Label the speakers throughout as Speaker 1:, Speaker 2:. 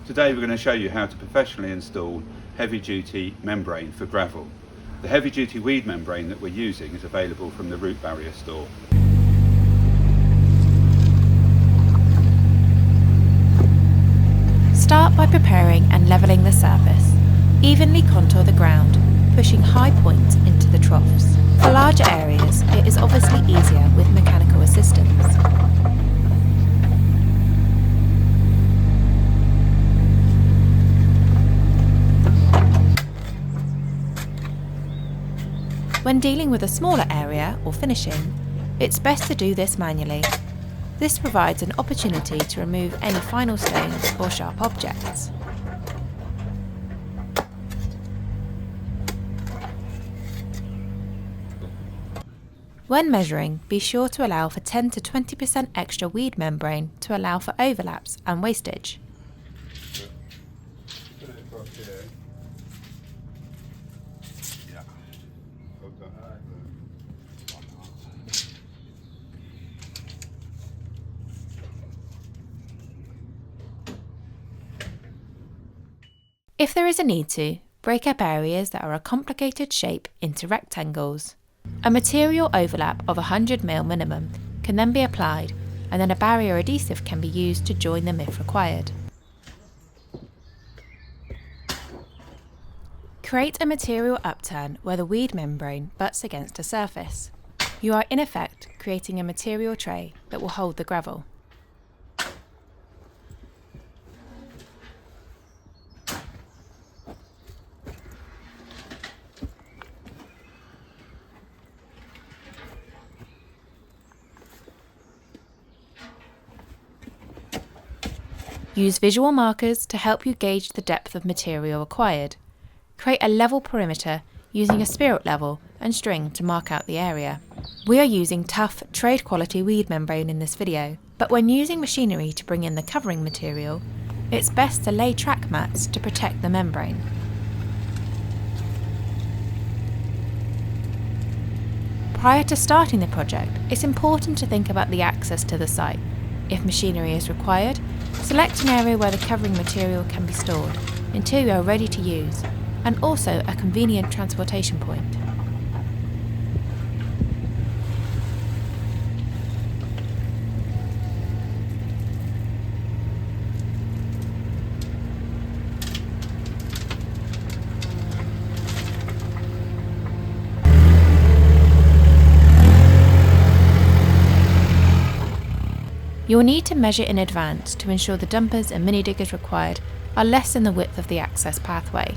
Speaker 1: Today we're going to show you how to professionally install heavy-duty membrane for gravel. The heavy-duty weed membrane that we're using is available from the Root Barrier store.
Speaker 2: Start by preparing and levelling the surface. Evenly contour the ground, pushing high points into the troughs. For larger areas, it is obviously easier with mechanical assistance. When dealing with a smaller area or finishing, it's best to do this manually. This provides an opportunity to remove any final stones or sharp objects. When measuring, be sure to allow for 10 to 20% extra weed membrane to allow for overlaps and wastage.
Speaker 1: Put it across here. Yeah.
Speaker 2: If there is a need to, break up areas that are a complicated shape into rectangles. A material overlap of 100mm minimum can then be applied, and then a barrier adhesive can be used to join them if required. Create a material upturn where the weed membrane butts against a surface. You are in effect creating a material tray that will hold the gravel. Use visual markers to help you gauge the depth of material required. Create a level perimeter using a spirit level and string to mark out the area. We are using tough, trade quality weed membrane in this video, but when using machinery to bring in the covering material, it's best to lay track mats to protect the membrane. Prior to starting the project, it's important to think about the access to the site. If machinery is required, select an area where the covering material can be stored until you are ready to use, and also a convenient transportation point. You will need to measure in advance to ensure the dumpers and mini diggers required are less than the width of the access pathway.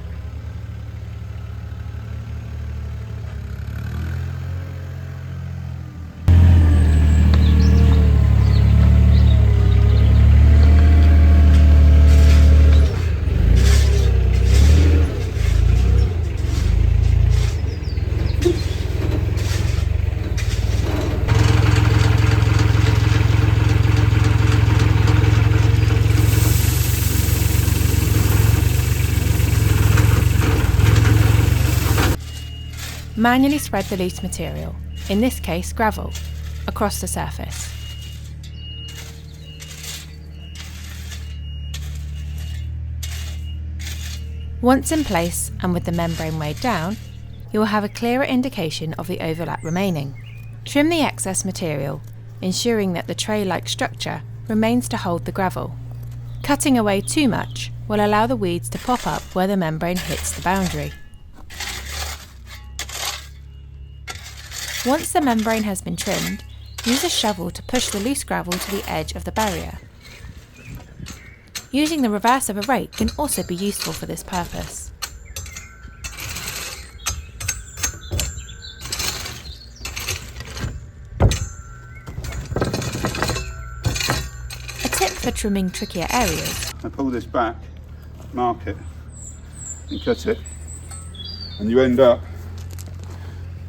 Speaker 2: Manually spread the loose material, in this case gravel, across the surface. Once in place and with the membrane weighed down, you will have a clearer indication of the overlap remaining. Trim the excess material, ensuring that the tray-like structure remains to hold the gravel. Cutting away too much will allow the weeds to pop up where the membrane hits the boundary. Once the membrane has been trimmed, use a shovel to push the loose gravel to the edge of the barrier. Using the reverse of a rake can also be useful for this purpose. A tip for trimming trickier areas.
Speaker 1: I pull this back, mark it and cut it, and you end up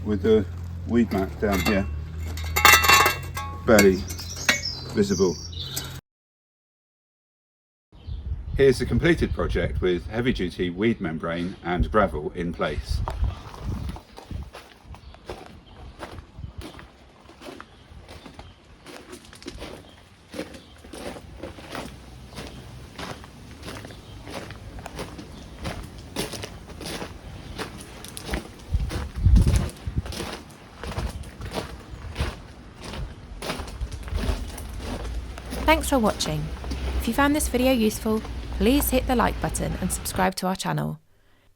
Speaker 1: with the weed mat down here, barely visible. Here's the completed project with heavy duty weed membrane and gravel in place.
Speaker 2: Thanks for watching. If you found this video useful, please hit the like button and subscribe to our channel.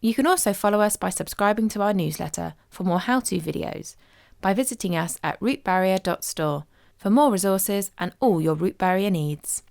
Speaker 2: You can also follow us by subscribing to our newsletter for more how-to videos, by visiting us at rootbarrier.store for more resources and all your root barrier needs.